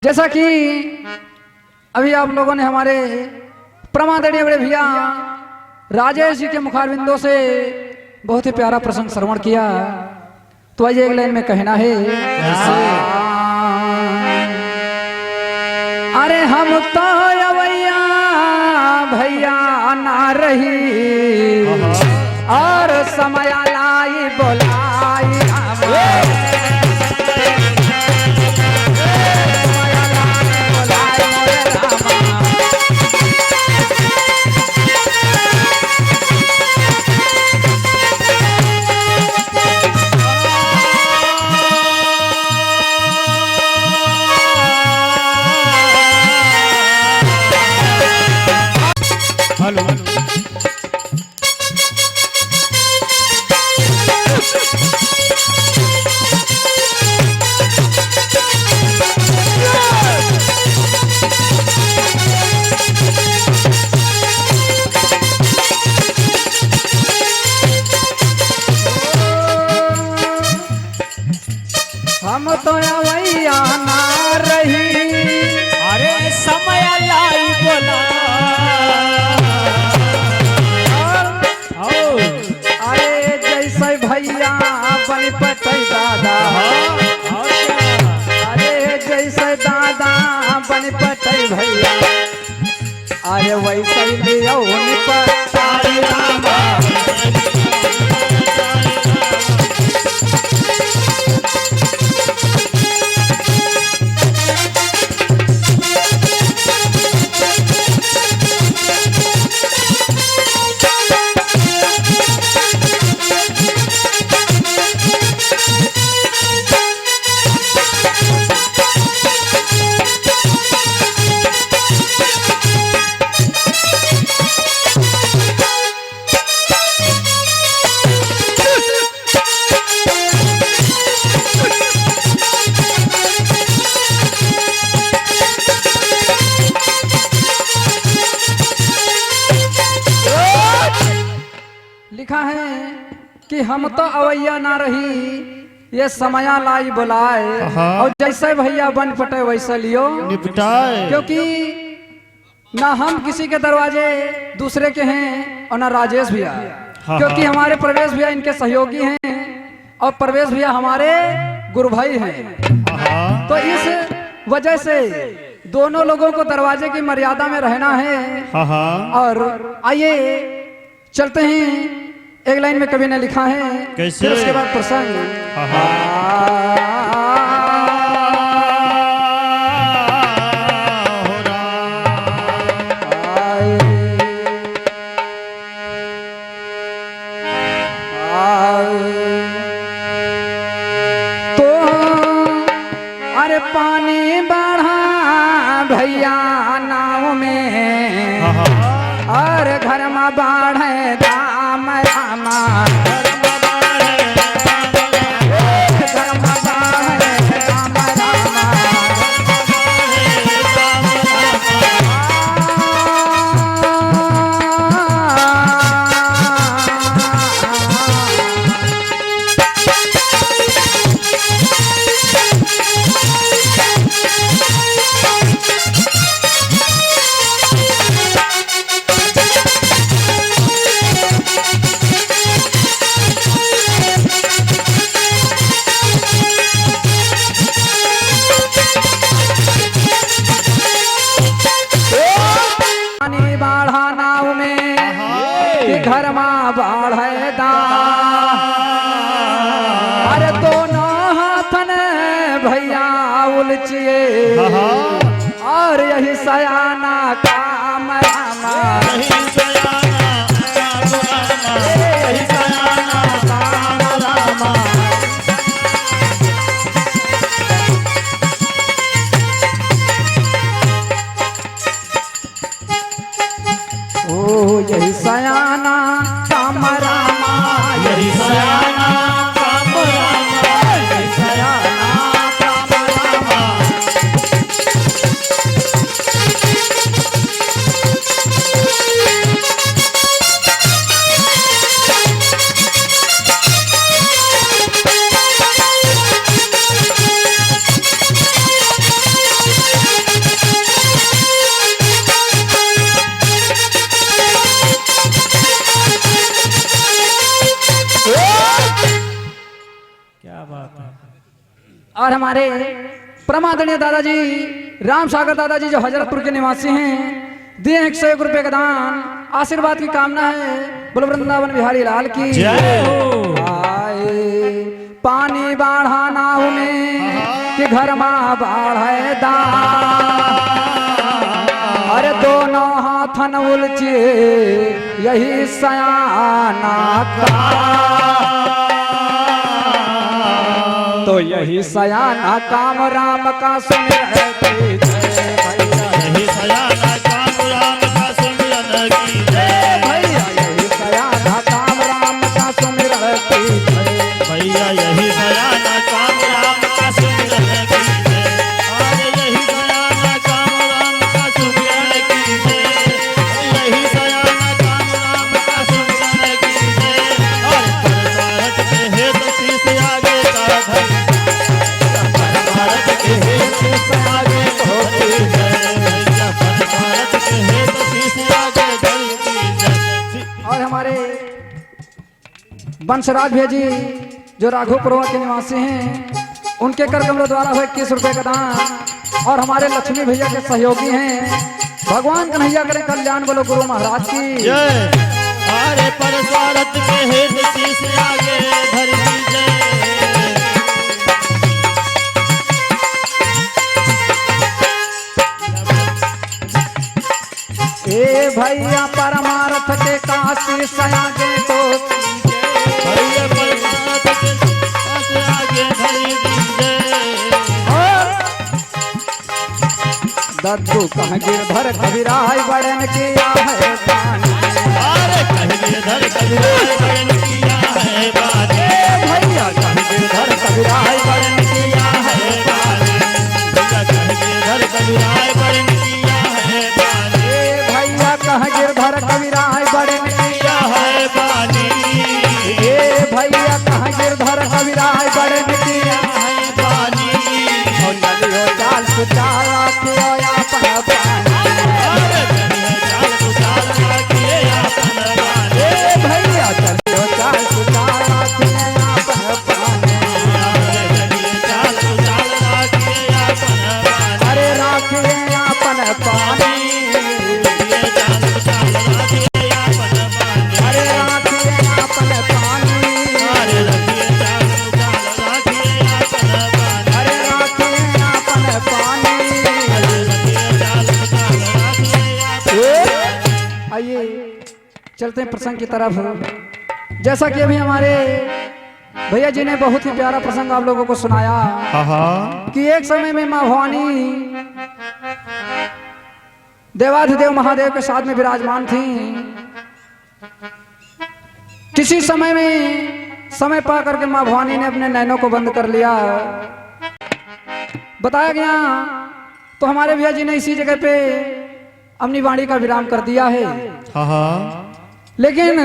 जैसा कि अभी आप लोगों ने हमारे प्रमादरणीय बड़े भैया राजेश जी के मुखारबिंदों से बहुत ही प्यारा प्रसंग श्रवण किया। तो आइए एक लाइन में कहना है, अरे हम तो अवैया भैया ना रही और समय लाई बोलाई हम तो अवैया ना रही, अरे समय लाई बोला अरे जैसे भैया बन पटै दादा, अरे जैसे दादा बन पटै भैया, अरे वैसे लियो लिखा है कि हम तो अवैया ना रही ये समया लाई बुलाए, और जैसे भैया बन पटे वैसे लियो निपटाए, क्योंकि ना हम किसी के दरवाजे दूसरे के हैं और ना राजेश भैया, क्योंकि हमारे प्रवेश भैया इनके सहयोगी हैं और प्रवेश भैया हमारे गुरु भाई हैं। तो इस वजह से दोनों लोगों को दरवाजे की मर्यादा में रहना है। और आइए चलते हैं, एक लाइन में कवि ने लिखा है, कैसे? फिर उसके बाद प्रसंग। तो अरे पानी बढ़ा भैया नाव में, और घर में बाढ़े दाम रामा, घर में बाढ़े दा, अरे दोनों हाथन भैया उलचिए, और यही सयाना काम रामा, यही सयाना काम रामा। ओ यही सयाना काम रामा, यही सयाना काम रामा, यही सयाना काम रामा। और हमारे परमादरणीय दादाजी राम सागर दादाजी जो हजरतपुर के निवासी हैं, दिए 101 रुपए का दान। आशीर्वाद की कामना है, बोलो वृंदावन बिहारी लाल की जय हो। आए पानी बाढ़ा नाव में कि घर माँ बाढ़े दान, अरे दोनों हाथन उलचे यही सयाना का, तो यही सयाना काम राम का सुमिरन की जय भैया, यही सयाना काम राम का सुमिरन की जय भैया, यही सयाना काम राम का सुमिरन की जय भैया, यही सयाना काम राम का सुमिरन की जय। अरे यही सयाना काम राम का सुमिरन की जय, यही सयाना काम राम का सुमिरन की जय। अरे भारत के हेत शीश आगे का धर, भारत के हेत शीश आगे धर की जय भैया, भारत के हेत शीश आगे धर की जय। और हमारे बंसराज भैया जी जो राघोपुरवा के निवासी हैं, उनके कर कमलों द्वारा हुए 21 रुपए का दान। और हमारे लक्ष्मी भैया के सहयोगी हैं, भगवान कन्हैया करें कल्याण, बोलो गुरु महाराज की जय। अरे पर स्वार्थ के हेत शीश आगे धर की जय। ए भैया परमार्थ के काशी सयागे तो भैया पर स्वार्थ के शीश आगे धर की जय। दद्दू कह गिरधर कबीराय बड़न किया है पानी, अरे कहीं धर कबीराय बड़न किया है बानी, भैया कह गिरधर कबीराय बड़न किया है पानी, भैया कहीं धर कबीराय बड़न किया है बानी, भैया कह गिरधर कबीराय बड़न किया है बानी, भैया कह गिरधर कबीराय बड़न किया है बानी। हो चलियो चाल सुचारा किया अपन पानी, अरे चलिए चाल सुचारा किए अपन बानी, भैया चलियो चाल सुचारा किया अपन पानी, अरे चलिए चाल सुचारा किए अपन बानी, अरे राखिए अपन पानी, ये चाल सुचारा किए अपन बानी, अरे राखिए अपन पानी, अरे रखिए चाल सुचारा किए अपन बानी, अरे राखिए अपन पानी। अरे रखिए चाल सुचारा किए अपन। आइए चलते हैं प्रसंग की तरफ। जैसा कि अभी हमारे भैया जी ने बहुत ही प्यारा प्रसंग आप लोगों को सुनाया कि एक समय में माँ भवानी देवाधिदेव महादेव के साथ में विराजमान थी। किसी समय में समय पा करके माँ भवानी ने अपने नैनों को बंद कर लिया। बताया गया तो हमारे भैया जी ने इसी जगह पे अपनी वाणी का विराम कर दिया है। लेकिन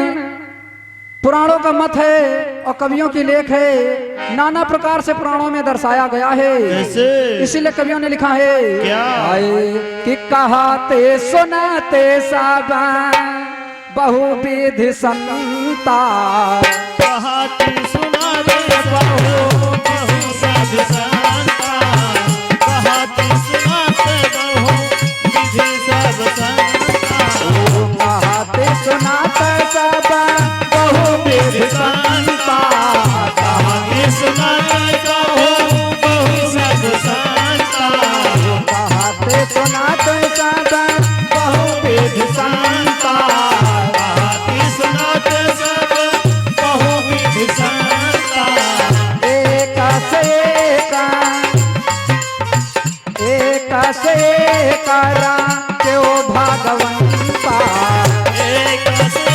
पुराणों का मत है और कवियों की लेख है, नाना प्रकार से पुराणों में दर्शाया गया है। कैसे? इसीलिए कवियों ने लिखा है क्या? आए कि कहते सुनाते सब बहुविधि संता, कहती सुनाते बहु बहु सब संता, कहती सुनाते बहु विधि सब संता, कहते सुनाते सब बहुविधि संता, कहती सुनाते बहु बहु सब संता, कहते सुनाते सब बहुविधि संता, कहती सुनाते सब बहु विधि संता, एक से करा के ओ भगवंता, एक से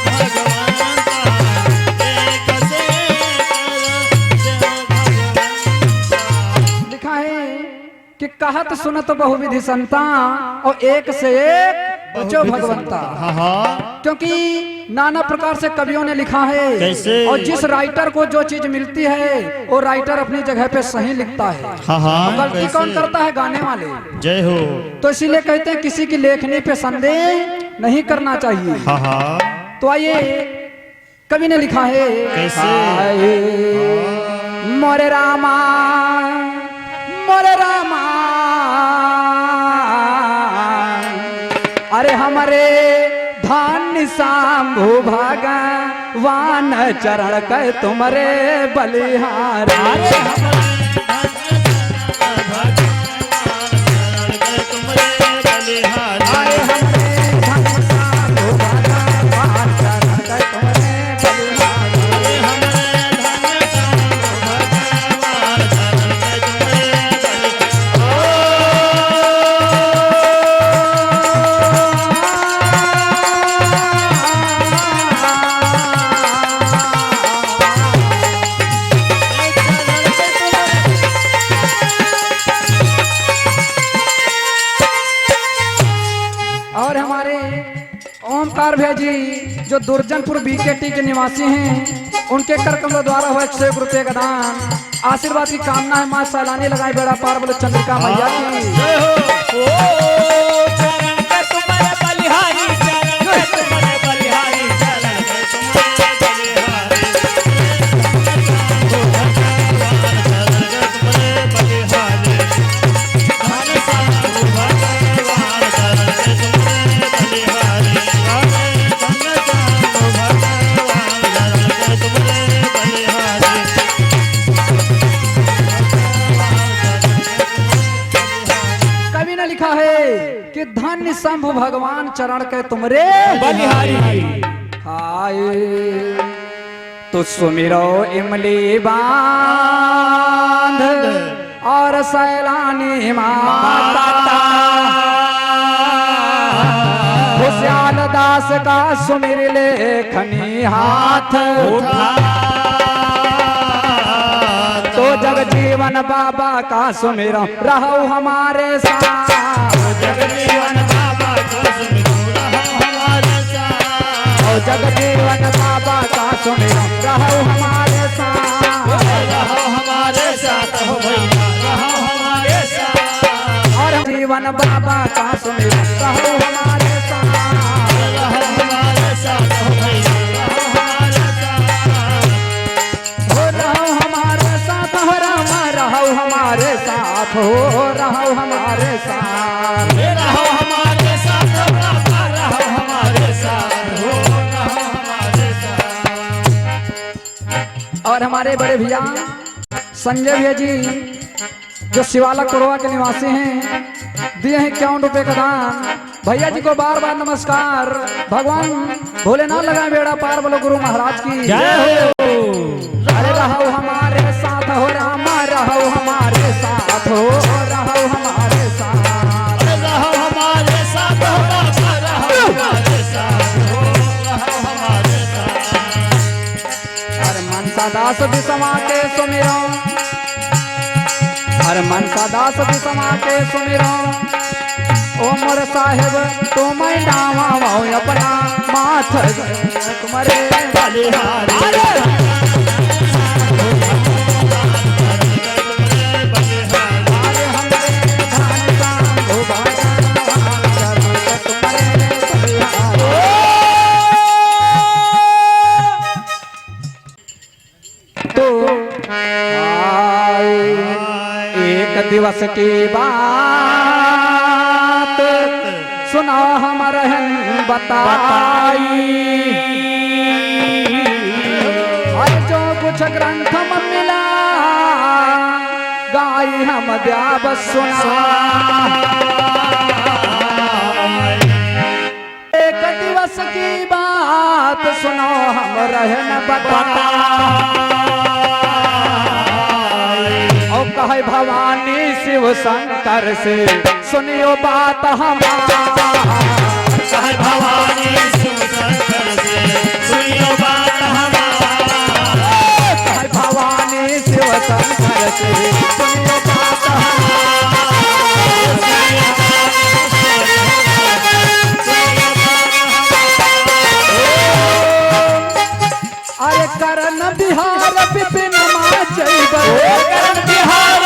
भगवंता, एक से भगवंता। लिखा है कि कहत सुनत बहुविधि संता और एक से एक बचो भगवंता। क्योंकि नाना प्रकार से कवियों ने लिखा है। कैसे? और जिस राइटर को जो चीज मिलती है वो राइटर अपनी जगह पे सही लिखता है। और गलती कौन करता है? गाने वाले। जय हो। तो इसीलिए कहते हैं किसी की लेखनी पे संदेह नहीं करना चाहिए। तो आइए कवि ने लिखा है कैसे? आए मोरे रामा मोरे रामा अरे हमारे धान्य शंभु भगवान चरण के तुम्हारे बलिहारी अरे हमारे अरे हमारे धान्य शंभु भगवान चरण के तुम्हारे बलिहारी और हमारे ओमकार भैया जी जो दुर्जनपुर बीकेटी के निवासी हैं उनके कर कमलों द्वारा हुआ 101 रुपये का दान आशीर्वाद की कामना है। माँ सैलानी लगाई बेड़ा पार बोले चंद्रिका मैया की कवि ने लिखा है कि धन्य शंभु भगवान चरण के तुमरे बलिहारी हाय तो सुमिरो इमली बांध और सैलानी माता खुशहाल दास का सुमिर लेखनी हाथ तो जगजीवन बाबा का सुमिरो रहो हमारे साथ जगजीवन बाबा को सुमिरो रहो हमारे साथ ओ जगजीवन बाबा का सुमिरो रहो हमारे साथ रहो हमारे साथ हो भैया रहो हमारे साथ और जीवन बाबा का सुमिरो रहो हमारे साथ रहो हमारे साथ हो भैया रहो हमारे साथ हो रहो हमारे साथ हो रामा रहो हमारे साथ हो रहो हमारे साथ रहो हमारे साथ बाबा रहो हमारे साथ हो रहो हमारे साथ और हमारे बड़े भैया संजय भैया जी जो शिवाला कुरवा के निवासी हैं दिए हैं 51 रुपए का दान। भैया जी को बार बार नमस्कार। भगवान भोलेनाथ लगाए बेड़ा पार बोलो गुरु महाराज की जय हो अरे रहो हमारे साथ हो रामा रहो हमारे साथ हो रहो हमारे साथ रहो हमारे साथ हो बाबा रहो हमारे साथ हो रहो हमारे साथ अरे मनसा दास विषमा के सुमिरो अरे मनसा दास विषमा के सुमिरो ओ मोर साहेब तो मैं डावा अपना माथ तुम्हारे बलिहारी अरे हमरे धान शंभु भगवान चरण के तुम्हारे बलिहारी। तो आए एक दिवस की बात सुना हम रहन बताई और जो कुछ ग्रंथ में मिला गाई हम द्याब सुना। एक दिवस की बात सुनो हम रहन बताई और कहे भवानी शिव शंकर से सुनियो बात हमारा कहे भवानी शिव शंकर से सुनियो बात हमारा कहे भवानी शिव शंकर से सुनियो बात हमारा अरे करण बिहार विपिन जैब करण बिहार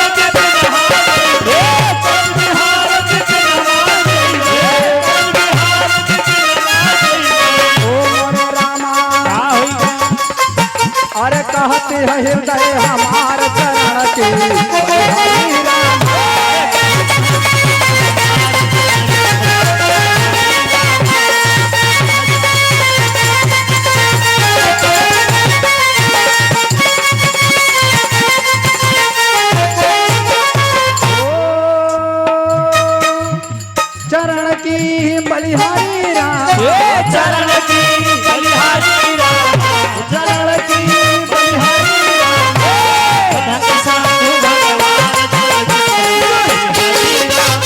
अरे कहते है हृदय हमार की बलिहारी राम, चरण की बलिहारी राम, चरण की बलिहारी राम। धन साधु भगवान चरण की बलिहारी राम।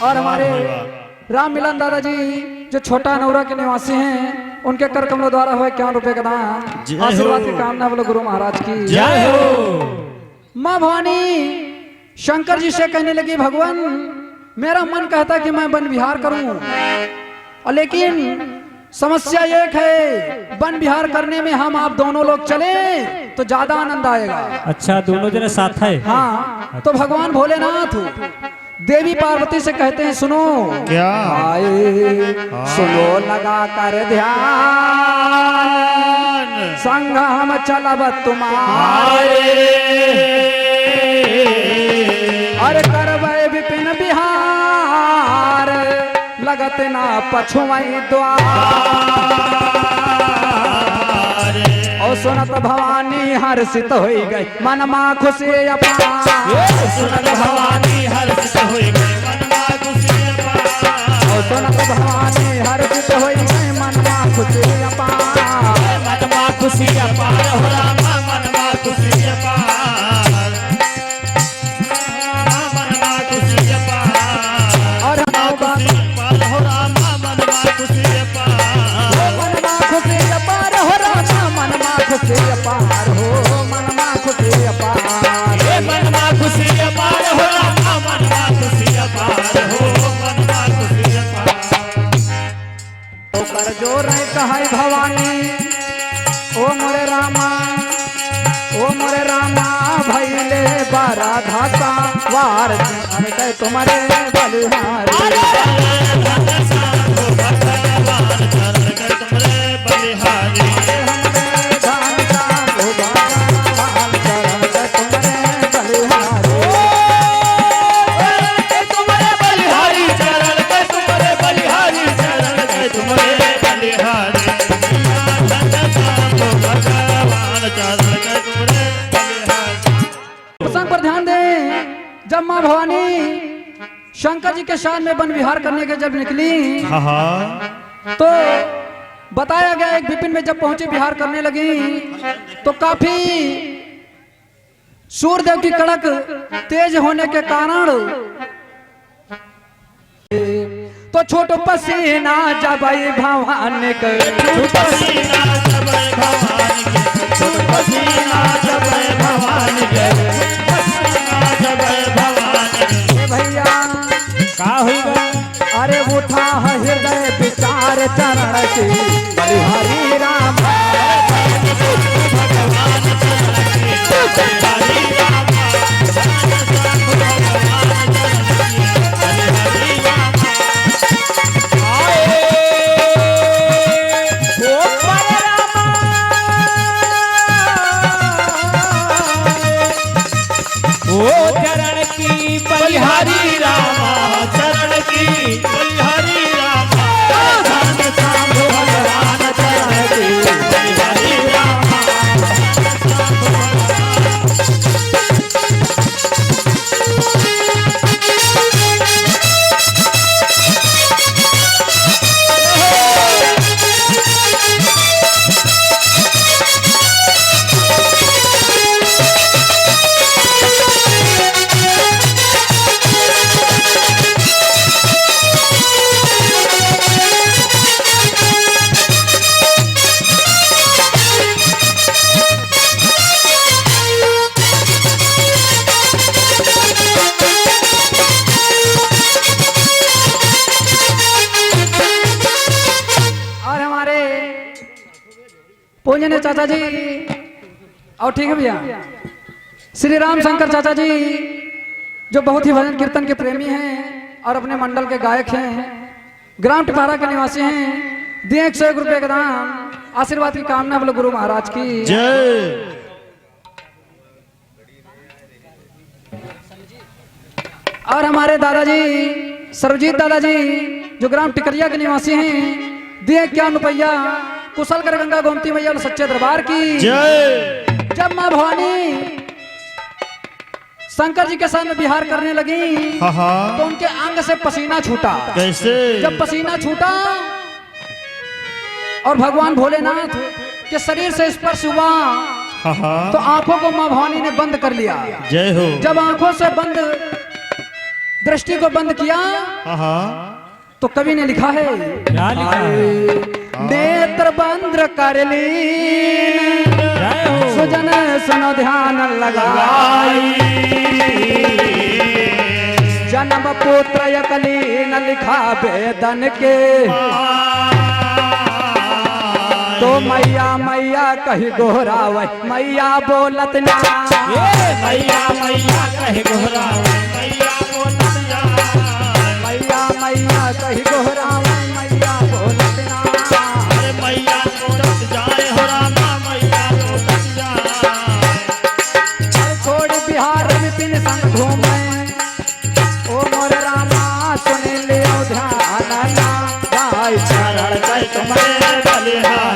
और हमारे राम मिलन दादाजी जो छोटा नौरा के निवासी हैं, उनके कर कमलों द्वारा हुए 51 रुपए का जय दान हो। आशीर्वाद की कामना बोलो गुरु महाराज की जय हो। माँ भवानी शंकर जी से कहने लगी, भगवान मेरा मन कहता कि मैं वन विहार करूं, और लेकिन समस्या एक है, वन विहार करने में हम आप दोनों लोग चले तो ज्यादा आनंद आएगा। अच्छा, दोनों जने साथ है। हाँ, तो भगवान भोलेनाथ देवी पार्वती से कहते हैं, सुनो क्या? आए सुनो लगा कर ध्यान, संग हम चलब तुम्हारे, अरे करबै विपिन बिहार, लगत ना पछुआई द्वार। और सुनत भवानी हर्षित हो गई, मनमा खुशी अपार। सुनत भवानी हर्षित होई गई, मनमा खुशी अपार। और सुनत भवानी हर्षित हो गई, मनमा खुशी अपार। मनमा खुशी अपार हो रामा, मनमा खुशी अपार। मनमा खुशी अपार। और हम खुशी अपार हो रामा, मनमा खुशी अपार। मनमा खुशी अपार हो रामा, मनमा खुशी अपार हो, मनमा खुशी अपार। ए मनमा खुशी अपार हो रामा, मनमा खुशी अपार हो, मनमा खुशी अपार। तो कर जो रही कहाई भवानी, ओ मोरे रामा, ओ मोरे रामा भैले बारा धासा वार, अरे तुम्हारे बलिहारी। प्रसंग पर ध्यान दें, जब माँ भवानी शंकर जी के शान में वन विहार करने के जब निकली, तो बताया गया एक विपिन में जब पहुंचे विहार करने लगी, तो काफी सूर्यदेव की कड़क तेज होने के कारण तो छोट पसीना जब भवान के, छोट पसीना जब भवान के, भैया का होगा? अरे उठा है हृदय विचार चरण की बलिहारी राम। ओ चरण की बलिहारी रामा, चरण की बलिहारी रामा, धन साधु भगवान चरण की बलिहारी रामा। पूजनीय चाचा जी और ठीक है भैया श्री राम शंकर चाचा जी जो बहुत ही भजन कीर्तन के प्रेमी हैं और अपने मंडल के गायक हैं, ग्राम टिपारा के निवासी हैं, दिए 101 रुपए का दान। आशीर्वाद की कामना बोलो गुरु महाराज की जय। और हमारे दादाजी सर्वजीत दादाजी जो ग्राम टिकरिया के निवासी हैं, दिए 51 रुपया। कुशल कर गंगा गोमती मैया और सच्चे दरबार की जय। जब माँ भवानी शंकर जी के साथ में विहार करने लगी हाँ हाँ। तो उनके अंग से पसीना छूटा। कैसे? जब पसीना छूटा और भगवान भोलेनाथ के शरीर से स्पर्श हुआ हाँ हाँ। तो आंखों को माँ भवानी ने बंद कर लिया। जय हो। जब आंखों से बंद दृष्टि को बंद किया हाँ हाँ। तो कवि ने लिखा है क्या लिखा है? नेत्र बंद कर लीन जय हो। सुजन सुनो ध्यान लगाई जन्म पुत्र यकलीन लिखा वेदन के तो मैया मैया कही गोहरावे मैया बोलत ना मैया मैया कहे गोहरा मैया बोलत जा। मैया मैया कही गोहरावे मैया बोलत ना अरे मैया बोलत जाए हो रामा मैया बोलत जाए। छोड़ बिहार में पिन संग घूमे ओ मोर रामा सुन ले ध्यान ना गाय चरण कह तुम्हारे बलिहारी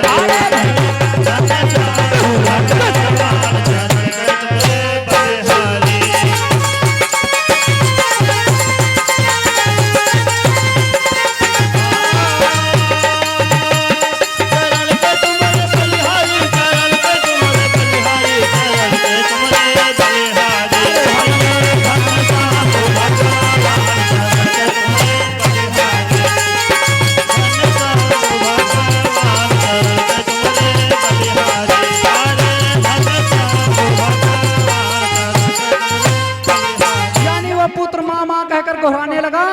गोहराने लगा।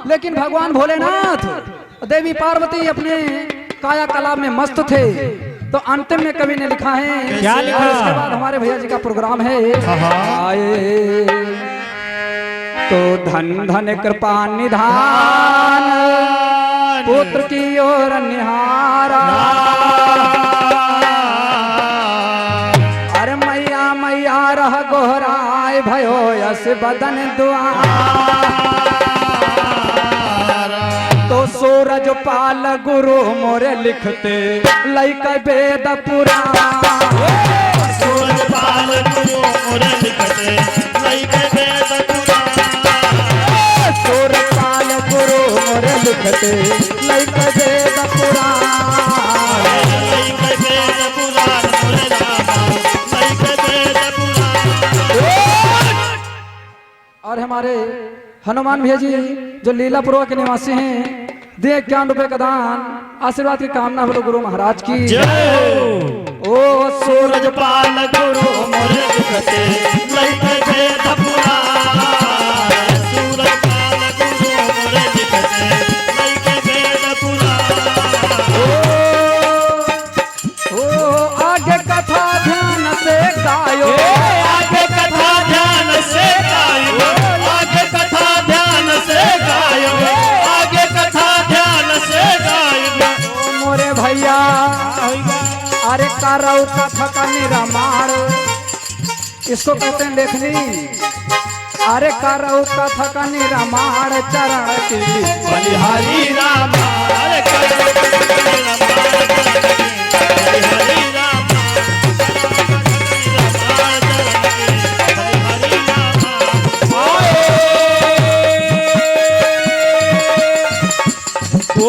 लेकिन भगवान भोलेनाथ देवी पार्वती अपने काया कलाप में मस्त थे। तो अंतिम में कवि ने लिखा है क्या लिखा? और इसके बाद हमारे भैया जी का प्रोग्राम है आए तो धन धन कृपा निधान पुत्र की ओर निहारा अरे मैया मैया रह गोहराए भयो यस बदन दुआ तो सूरज पाल गुरु मोरे लिखते लैक वेद पुराण सूरज पाल गुरु मोरे लिखते लैक वेद पुराण सूरज पाल गुरु मोरे लिखते लैक वेद पुराण लैक वेद पुराण मोरे रामा लैक वेद पुराण। और हमारे हनुमान भैया जी जो लीलापुरवा के निवासी हैं दिए 51 रुपए का दान। आशीर्वाद की कामना बोलो गुरु महाराज की जय हो। ओ सूरज पाल गुरु मोरे लिखते लैक वेद पुराण सूरज पाल गुरु मोरे लिखते लैक वेद पुराण। ओ आगे कथा ध्यान से गायो आगे कथा ध्यान से गायो आगे कथा ध्यान से गायो आगे कथा ध्यान से गायो। मोरे भैया अरे करौ कथा का निरामार इसको कहते हैं लेखनी। अरे करौ कथा का निरामार चरण की बलिहारी रामा अरे बलिहारी रामा ओ